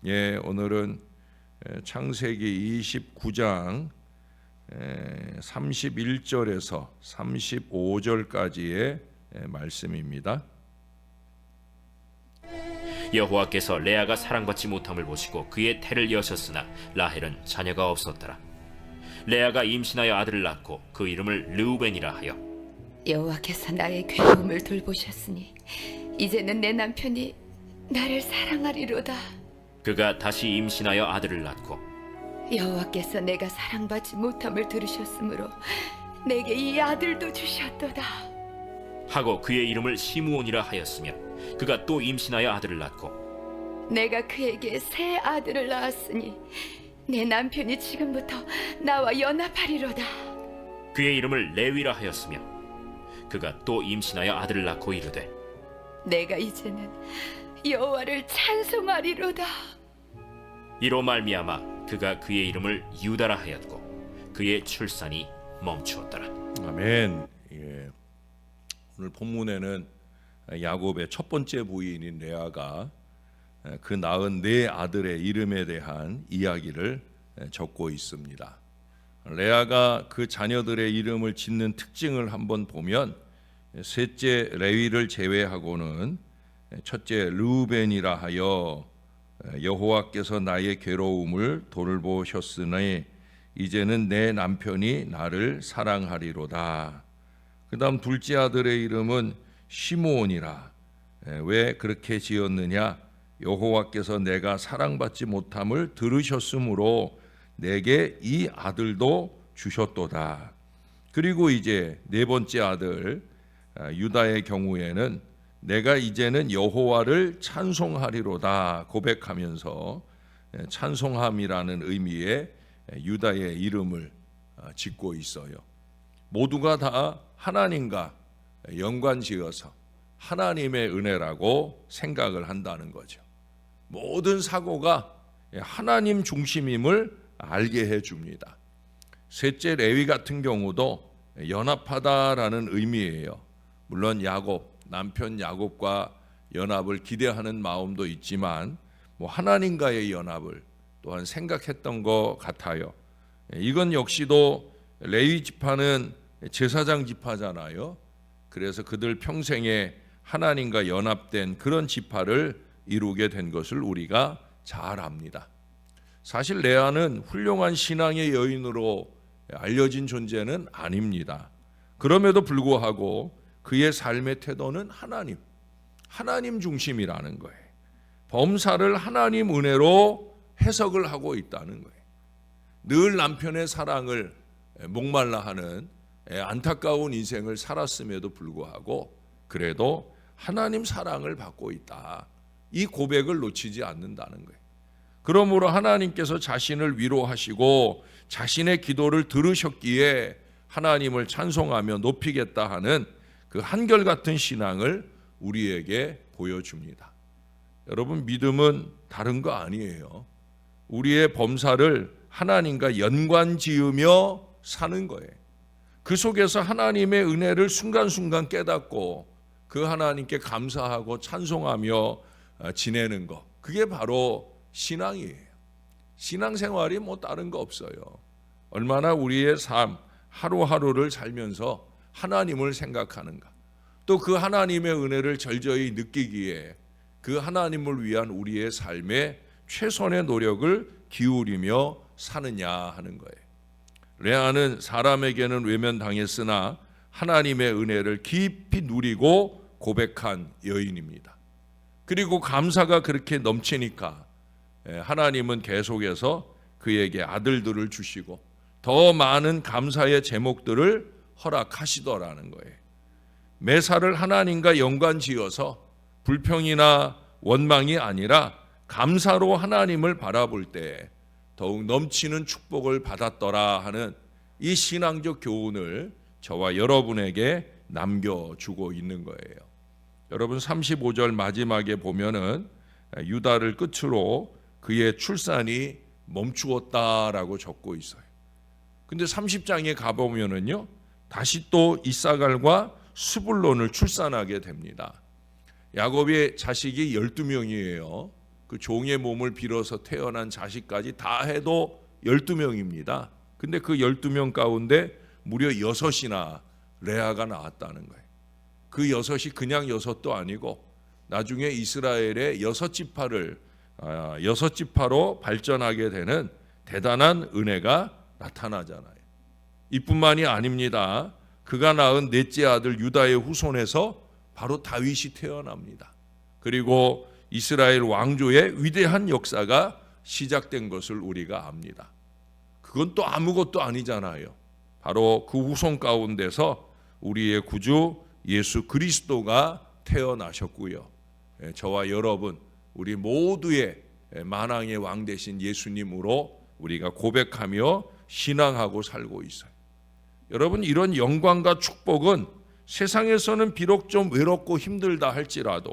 예, 오늘은 창세기 29장 31절에서 35절까지의 말씀입니다. 여호와께서 레아가 사랑받지 못함을 보시고 그의 태를 여셨으나 라헬은 자녀가 없었더라. 레아가 임신하여 아들을 낳고 그 이름을 르우벤이라 하여 여호와께서 나의 괴로움을 돌보셨으니 이제는 내 남편이 나를 사랑하리로다. 그가 다시 임신하여 아들을 낳고 여호와께서 내가 사랑받지 못함을 들으셨으므로 내게 이 아들도 주셨도다. 하고 그의 이름을 시므온이라 하였으며 그가 또 임신하여 아들을 낳고 내가 그에게 새 아들을 낳았으니 내 남편이 지금부터 나와 연합하리로다. 그의 이름을 레위라 하였으며 그가 또 임신하여 아들을 낳고 이르되 내가 이제는 여호와를 찬송하리로다. 이로 말미암아 그가 그의 이름을 유다라 하였고 그의 출산이 멈추었더라. 아멘. 예. 오늘 본문에는 야곱의 첫 번째 부인인 레아가 그 낳은 네 아들의 이름에 대한 이야기를 적고 있습니다. 레아가 그 자녀들의 이름을 짓는 특징을 한번 보면 셋째 레위를 제외하고는 첫째 르우벤이라 하여 여호와께서 나의 괴로움을 돌보셨으니 이제는 내 남편이 나를 사랑하리로다. 그 다음 둘째 아들의 이름은 시므온이라. 왜 그렇게 지었느냐? 여호와께서 내가 사랑받지 못함을 들으셨으므로 내게 이 아들도 주셨도다. 그리고 이제 네 번째 아들 유다의 경우에는 내가 이제는 여호와를 찬송하리로다 고백하면서 찬송함이라는 의미의 유다의 이름을 짓고 있어요. 모두가 다 하나님과 연관지어서 하나님의 은혜라고 생각을 한다는 거죠. 모든 사고가 하나님 중심임을 알게 해줍니다. 셋째 레위 같은 경우도 연합하다라는 의미예요. 물론 남편 야곱과 연합을 기대하는 마음도 있지만 하나님과의 연합을 또한 생각했던 것 같아요. 이건 역시도 레위 지파는 제사장 지파잖아요. 그래서 그들 평생에 하나님과 연합된 그런 지파를 이루게 된 것을 우리가 잘 압니다. 사실 레아는 훌륭한 신앙의 여인으로 알려진 존재는 아닙니다. 그럼에도 불구하고 그의 삶의 태도는 하나님 중심이라는 거예요. 범사를 하나님 은혜로 해석을 하고 있다는 거예요. 늘 남편의 사랑을 목말라 하는 안타까운 인생을 살았음에도 불구하고 그래도 하나님 사랑을 받고 있다. 이 고백을 놓치지 않는다는 거예요. 그러므로 하나님께서 자신을 위로하시고 자신의 기도를 들으셨기에 하나님을 찬송하며 높이겠다 하는 그 한결같은 신앙을 우리에게 보여줍니다. 여러분, 믿음은 다른 거 아니에요. 우리의 범사를 하나님과 연관 지으며 사는 거예요. 그 속에서 하나님의 은혜를 순간순간 깨닫고 그 하나님께 감사하고 찬송하며 지내는 것, 그게 바로 신앙이에요. 신앙생활이 다른 거 없어요. 얼마나 우리의 삶 하루하루를 살면서 하나님을 생각하는가, 또 그 하나님의 은혜를 절저히 느끼기에 그 하나님을 위한 우리의 삶에 최선의 노력을 기울이며 사느냐 하는 거예요. 레아는 사람에게는 외면당했으나 하나님의 은혜를 깊이 누리고 고백한 여인입니다. 그리고 감사가 그렇게 넘치니까 하나님은 계속해서 그에게 아들들을 주시고 더 많은 감사의 제목들을 허락하시더라는 거예요. 매사를 하나님과 연관지어서 불평이나 원망이 아니라 감사로 하나님을 바라볼 때 더욱 넘치는 축복을 받았더라 하는 이 신앙적 교훈을 저와 여러분에게 남겨주고 있는 거예요. 여러분, 35절 마지막에 보면은 유다를 끝으로 그의 출산이 멈추었다라고 적고 있어요. 근데 30장에 가보면은요, 다시 또 이사갈과 스불론을 출산하게 됩니다. 야곱의 자식이 12명이에요. 그 종의 몸을 빌어서 태어난 자식까지 다 해도 12명입니다. 근데 그 12명 가운데 무려 6이나 레아가 나왔다는 거예요. 그 6이 그냥 6도 아니고 나중에 이스라엘의 6지파로 발전하게 되는 대단한 은혜가 나타나잖아요. 이뿐만이 아닙니다. 그가 낳은 넷째 아들 유다의 후손에서 바로 다윗이 태어납니다. 그리고 이스라엘 왕조의 위대한 역사가 시작된 것을 우리가 압니다. 그건 또 아무것도 아니잖아요. 바로 그 후손 가운데서 우리의 구주 예수 그리스도가 태어나셨고요. 저와 여러분, 우리 모두의 만왕의 왕 되신 예수님으로 우리가 고백하며 신앙하고 살고 있어요. 여러분, 이런 영광과 축복은 세상에서는 비록 좀 외롭고 힘들다 할지라도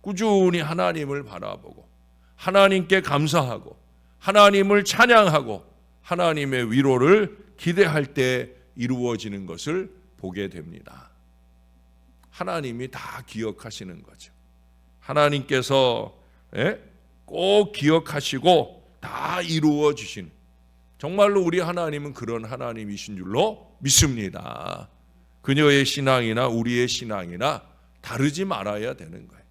꾸준히 하나님을 바라보고 하나님께 감사하고 하나님을 찬양하고 하나님의 위로를 기대할 때 이루어지는 것을 보게 됩니다. 하나님이 다 기억하시는 거죠. 하나님께서 꼭 기억하시고 다 이루어 주시는, 정말로 우리 하나님은 그런 하나님이신 줄로 믿습니다. 그녀의 신앙이나 우리의 신앙이나 다르지 말아야 되는 거예요.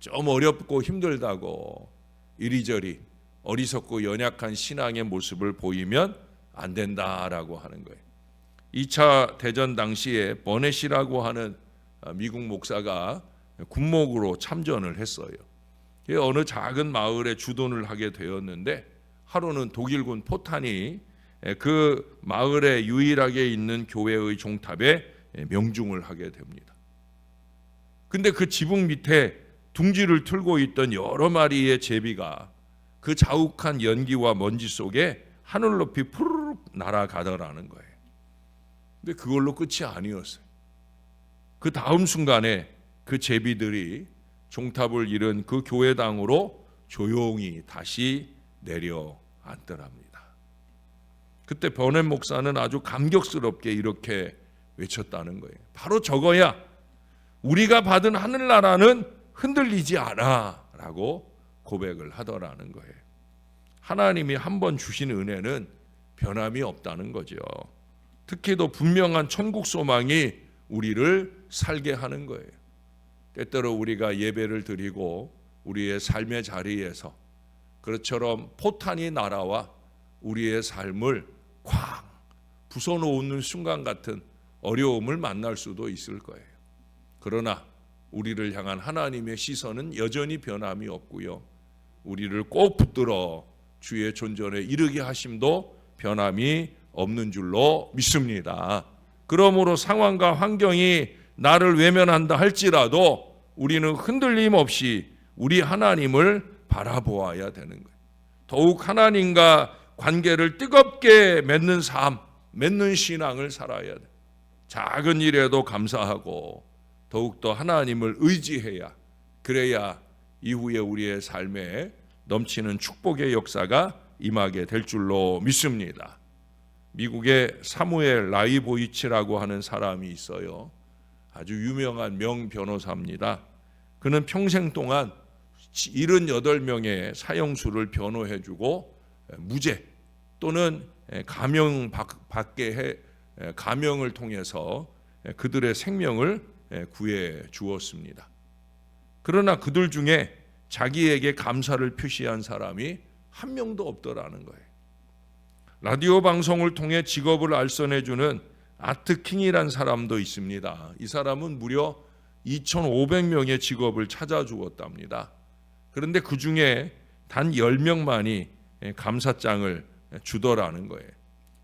좀 어렵고 힘들다고 이리저리 어리석고 연약한 신앙의 모습을 보이면 안 된다라고 하는 거예요. 2차 대전 당시에 버넷이라고 하는 미국 목사가 군목으로 참전을 했어요. 어느 작은 마을에 주둔을 하게 되었는데 하루는 독일군 포탄이 그 마을에 유일하게 있는 교회의 종탑에 명중을 하게 됩니다. 근데 그 지붕 밑에 둥지를 틀고 있던 여러 마리의 제비가 그 자욱한 연기와 먼지 속에 하늘 높이 푸르륵 날아가더라는 거예요. 근데 그걸로 끝이 아니었어요. 그 다음 순간에 그 제비들이 종탑을 잃은 그 교회당으로 조용히 다시 내려앉더랍니다. 그때 버넷 목사는 아주 감격스럽게 이렇게 외쳤다는 거예요. 바로 저거야. 우리가 받은 하늘나라는 흔들리지 않아 라고 고백을 하더라는 거예요. 하나님이 한번 주신 은혜는 변함이 없다는 거죠. 특히 더 분명한 천국 소망이 우리를 살게 하는 거예요. 때때로 우리가 예배를 드리고 우리의 삶의 자리에서 그처럼 포탄이 날아와 우리의 삶을 쾅 부숴놓는 순간 같은 어려움을 만날 수도 있을 거예요. 그러나 우리를 향한 하나님의 시선은 여전히 변함이 없고요. 우리를 꼭 붙들어 주의 존전에 이르게 하심도 변함이 없는 줄로 믿습니다. 그러므로 상황과 환경이 나를 외면한다 할지라도 우리는 흔들림 없이 우리 하나님을 바라보아야 되는 거예요. 더욱 하나님과 관계를 뜨겁게 맺는 삶, 맺는 신앙을 살아야 돼요. 작은 일에도 감사하고 더욱더 하나님을 의지해야, 그래야 이후에 우리의 삶에 넘치는 축복의 역사가 임하게 될 줄로 믿습니다. 미국의 사무엘 라이보이치라고 하는 사람이 있어요. 아주 유명한 명변호사입니다. 그는 평생 동안 78명의 사형수를 변호해주고 무죄 또는 감형을 통해서 그들의 생명을 구해 주었습니다. 그러나 그들 중에 자기에게 감사를 표시한 사람이 한 명도 없더라는 거예요. 라디오 방송을 통해 직업을 알선해주는 아트킹이란 사람도 있습니다. 이 사람은 무려 2,500명의 직업을 찾아주었답니다. 그런데 그 중에 단 10명만이 감사장을 주더라는 거예요.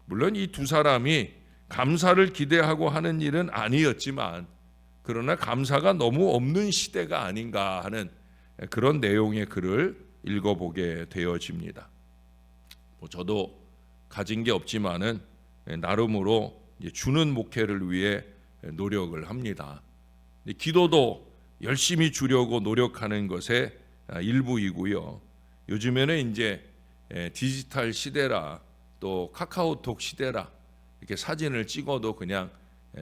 물론 이 두 사람이 감사를 기대하고 하는 일은 아니었지만, 그러나 감사가 너무 없는 시대가 아닌가 하는 그런 내용의 글을 읽어보게 되어집니다. 저도 가진 게 없지만은 나름으로 주는 목회를 위해 노력을 합니다. 기도도 열심히 주려고 노력하는 것의 일부이고요. 요즘에는 이제 디지털 시대라 또 카카오톡 시대라 이렇게 사진을 찍어도 그냥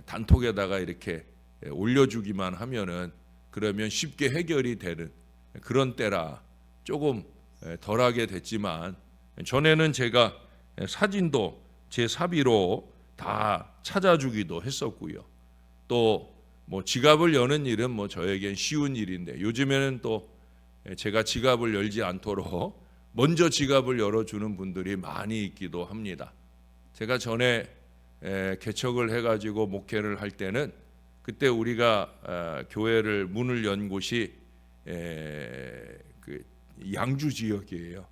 단톡에다가 이렇게 올려주기만 하면은 그러면 쉽게 해결이 되는 그런 때라 조금 덜하게 됐지만 전에는 제가 사진도 제 사비로 다 찾아주기도 했었고요. 또 뭐 지갑을 여는 일은 뭐 저에겐 쉬운 일인데 요즘에는 또 제가 지갑을 열지 않도록 먼저 지갑을 열어주는 분들이 많이 있기도 합니다. 제가 전에 개척을 해가지고 목회를 할 때는 그때 우리가 교회를 문을 연 곳이 그 양주 지역이에요.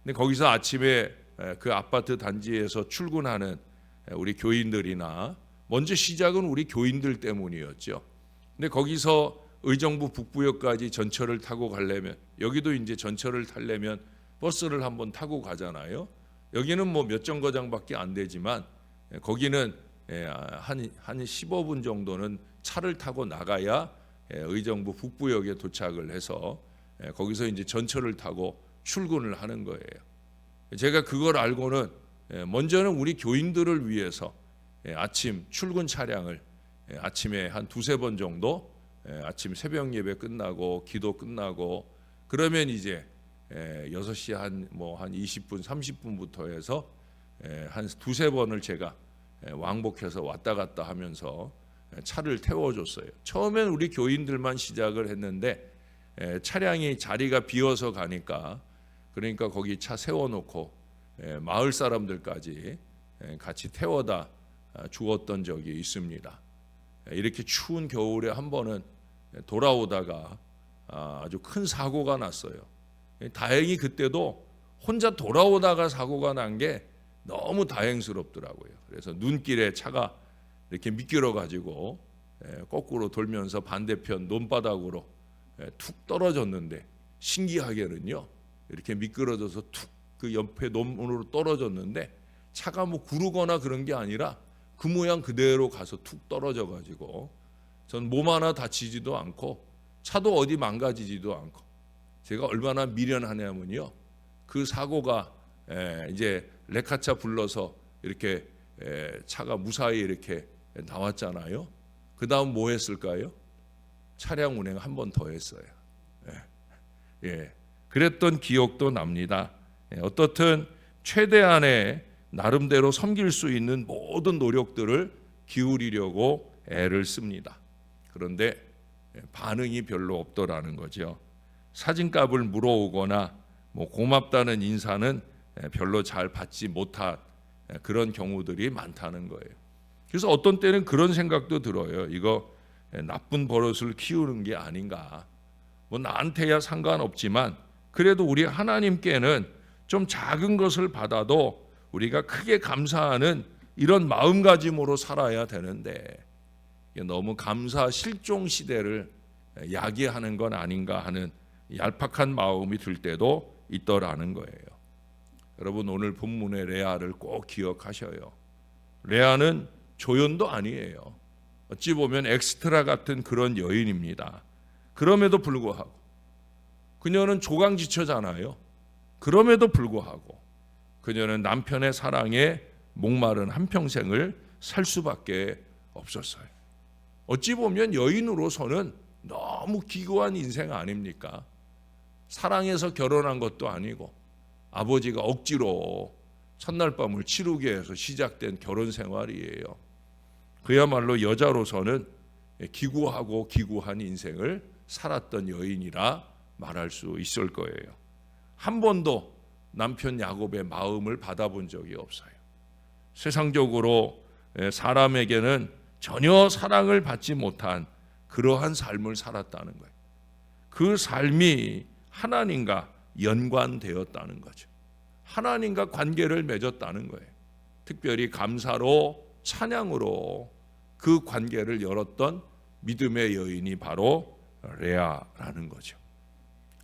근데 거기서 아침에 그 아파트 단지에서 출근하는 우리 교인들이나 먼저 시작은 우리 교인들 때문이었죠. 근데 거기서 의정부 북부역까지 전철을 타고 가려면 여기도 이제 전철을 타려면 버스를 한번 타고 가잖아요. 여기는 뭐 몇 정거장밖에 안 되지만 거기는 한 15분 정도는 차를 타고 나가야 의정부 북부역에 도착을 해서 거기서 이제 전철을 타고 출근을 하는 거예요. 제가 그걸 알고는 먼저는 우리 교인들을 위해서 아침 출근 차량을 아침에 한 두세 번 정도 아침 새벽 예배 끝나고 기도 끝나고 그러면 이제 6시 한 20분 30분부터 해서 한 두세 번을 제가 왕복해서 왔다 갔다 하면서 차를 태워줬어요. 처음엔 우리 교인들만 시작을 했는데 차량이 자리가 비어서 가니까 그러니까 거기 차 세워놓고 마을 사람들까지 같이 태워다 주었던 적이 있습니다. 이렇게 추운 겨울에 한 번은 돌아오다가 아주 큰 사고가 났어요. 다행히 그때도 혼자 돌아오다가 사고가 난 게 너무 다행스럽더라고요. 그래서 눈길에 차가 이렇게 미끄러 가지고 거꾸로 돌면서 반대편 논바닥으로 툭 떨어졌는데 신기하게는요. 이렇게 미끄러져서 툭 그 옆에 논으로 떨어졌는데 차가 뭐 구르거나 그런 게 아니라 그 모양 그대로 가서 툭 떨어져 가지고 전 몸 하나 다치지도 않고 차도 어디 망가지지도 않고 제가 얼마나 미련하냐면요. 그 사고가 이제 레카차 불러서 이렇게 차가 무사히 이렇게 나왔잖아요. 그 다음 뭐 했을까요? 차량 운행 한 번 더 했어요. 그랬던 기억도 납니다. 어떻든 최대한의 나름대로 섬길 수 있는 모든 노력들을 기울이려고 애를 씁니다. 그런데 반응이 별로 없더라는 거죠. 사진값을 물어오거나 뭐 고맙다는 인사는 별로 잘 받지 못한 그런 경우들이 많다는 거예요. 그래서 어떤 때는 그런 생각도 들어요. 이거 나쁜 버릇을 키우는 게 아닌가. 뭐 나한테야 상관없지만 그래도 우리 하나님께는 좀 작은 것을 받아도 우리가 크게 감사하는 이런 마음가짐으로 살아야 되는데 너무 감사 실종 시대를 야기하는 건 아닌가 하는 얄팍한 마음이 들 때도 있더라는 거예요. 여러분 오늘 본문의 레아를 꼭 기억하셔요. 레아는 조연도 아니에요. 어찌 보면 엑스트라 같은 그런 여인입니다. 그럼에도 불구하고 그녀는 조강지처잖아요. 그럼에도 불구하고 그녀는 남편의 사랑에 목마른 한평생을 살 수밖에 없었어요. 어찌 보면 여인으로서는 너무 기구한 인생 아닙니까? 사랑해서 결혼한 것도 아니고 아버지가 억지로 첫날 밤을 치르게 해서 시작된 결혼 생활이에요. 그야말로 여자로서는 기구하고 기구한 인생을 살았던 여인이라 말할 수 있을 거예요. 한 번도 남편 야곱의 마음을 받아본 적이 없어요. 세상적으로 사람에게는 전혀 사랑을 받지 못한 그러한 삶을 살았다는 거예요. 그 삶이 하나님과 연관되었다는 거죠. 하나님과 관계를 맺었다는 거예요. 특별히 감사로 찬양으로 그 관계를 열었던 믿음의 여인이 바로 레아라는 거죠.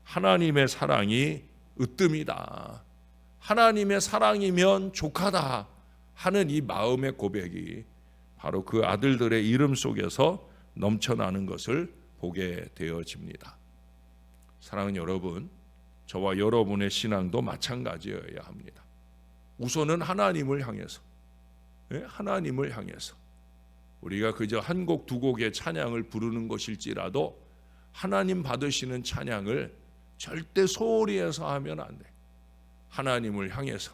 하나님의 사랑이 으뜸이다. 하나님의 사랑이면 족하다 하는 이 마음의 고백이 바로 그 아들들의 이름 속에서 넘쳐나는 것을 보게 되어집니다. 사랑하는 여러분, 저와 여러분의 신앙도 마찬가지여야 합니다. 우선은 하나님을 향해서, 하나님을 향해서 우리가 그저 한 곡 두 곡의 찬양을 부르는 것일지라도 하나님 받으시는 찬양을 절대 소홀히 해서 하면 안 돼. 하나님을 향해서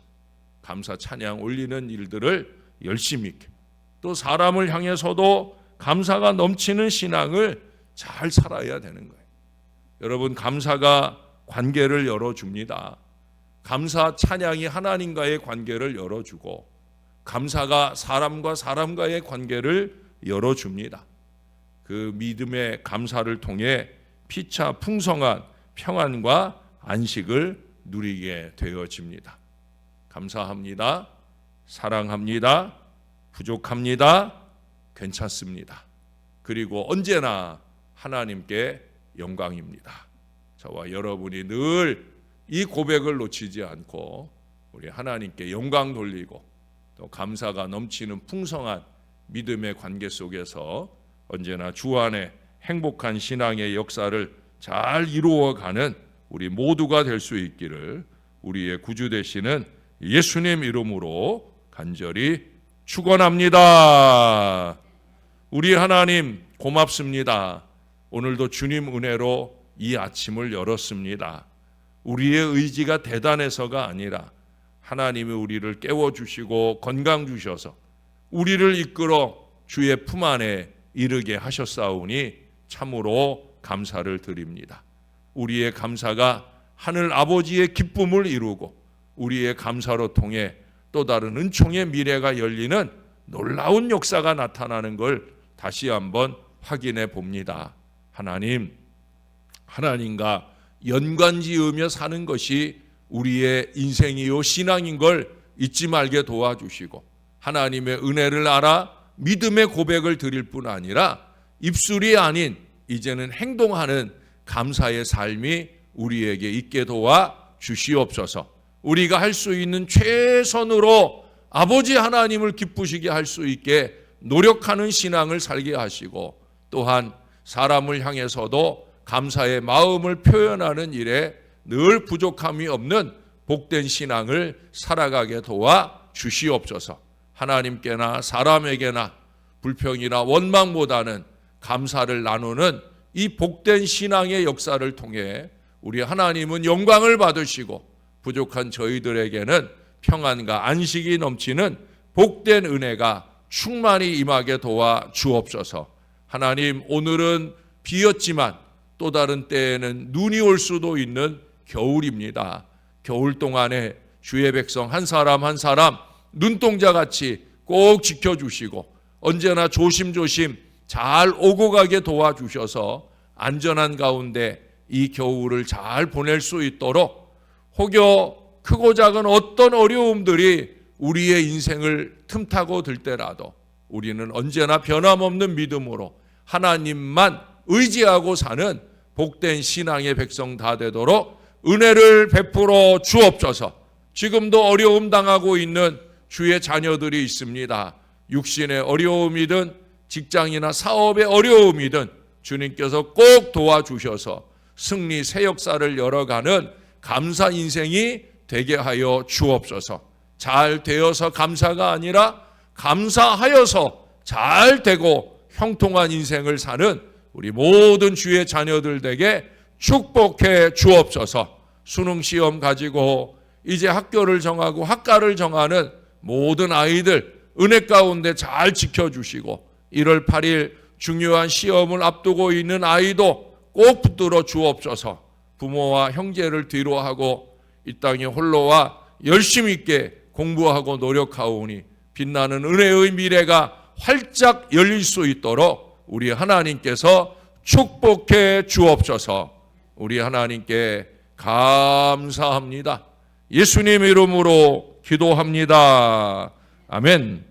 감사 찬양 올리는 일들을 열심히 있게, 또 사람을 향해서도 감사가 넘치는 신앙을 잘 살아야 되는 거예요. 여러분, 감사가 관계를 열어줍니다. 감사 찬양이 하나님과의 관계를 열어주고, 감사가 사람과 사람과의 관계를 열어줍니다. 그 믿음의 감사를 통해 피차 풍성한 평안과 안식을 누리게 되어집니다. 감사합니다. 사랑합니다. 부족합니다. 괜찮습니다. 그리고 언제나 하나님께 영광입니다. 저와 여러분이 늘 이 고백을 놓치지 않고 우리 하나님께 영광 돌리고 또 감사가 넘치는 풍성한 믿음의 관계 속에서 언제나 주 안에 행복한 신앙의 역사를 잘 이루어가는 우리 모두가 될 수 있기를 우리의 구주 되시는 예수님 이름으로 간절히 축원합니다. 우리 하나님 고맙습니다. 오늘도 주님 은혜로 이 아침을 열었습니다. 우리의 의지가 대단해서가 아니라 하나님이 우리를 깨워주시고 건강 주셔서 우리를 이끌어 주의 품 안에 이르게 하셨사오니 참으로 감사를 드립니다. 우리의 감사가 하늘 아버지의 기쁨을 이루고 우리의 감사로 통해 또 다른 은총의 미래가 열리는 놀라운 역사가 나타나는 걸 다시 한번 확인해 봅니다. 하나님과 연관 지으며 사는 것이 우리의 인생이요 신앙인 걸 잊지 말게 도와주시고, 하나님의 은혜를 알아 믿음의 고백을 드릴 뿐 아니라 입술이 아닌 이제는 행동하는 감사의 삶이 우리에게 있게 도와 주시옵소서. 우리가 할 수 있는 최선으로 아버지 하나님을 기쁘시게 할 수 있게 노력하는 신앙을 살게 하시고, 또한 사람을 향해서도 감사의 마음을 표현하는 일에 늘 부족함이 없는 복된 신앙을 살아가게 도와 주시옵소서. 하나님께나 사람에게나 불평이나 원망보다는 감사를 나누는 이 복된 신앙의 역사를 통해 우리 하나님은 영광을 받으시고 부족한 저희들에게는 평안과 안식이 넘치는 복된 은혜가 충만히 임하게 도와 주옵소서. 하나님, 오늘은 비였지만 또 다른 때에는 눈이 올 수도 있는 겨울입니다. 겨울 동안에 주의 백성 한 사람 한 사람 눈동자같이 꼭 지켜주시고 언제나 조심조심 잘 오고 가게 도와주셔서 안전한 가운데 이 겨울을 잘 보낼 수 있도록, 혹여 크고 작은 어떤 어려움들이 우리의 인생을 틈타고 들 때라도 우리는 언제나 변함없는 믿음으로 하나님만 의지하고 사는 복된 신앙의 백성 다 되도록 은혜를 베풀어 주옵소서. 지금도 어려움 당하고 있는 주의 자녀들이 있습니다. 육신의 어려움이든 직장이나 사업의 어려움이든 주님께서 꼭 도와주셔서 승리 새 역사를 열어가는 감사 인생이 되게 하여 주옵소서. 잘 되어서 감사가 아니라 감사하여서 잘 되고 형통한 인생을 사는 우리 모든 주의 자녀들 에게 축복해 주옵소서. 수능 시험 가지고 이제 학교를 정하고 학과를 정하는 모든 아이들 은혜 가운데 잘 지켜주시고 1월 8일 중요한 시험을 앞두고 있는 아이도 꼭 붙들어 주옵소서. 부모와 형제를 뒤로 하고 이 땅에 홀로와 열심히 있게 공부하고 노력하오니 빛나는 은혜의 미래가 활짝 열릴 수 있도록 우리 하나님께서 축복해 주옵소서. 우리 하나님께 감사합니다. 예수님 이름으로 기도합니다. 아멘.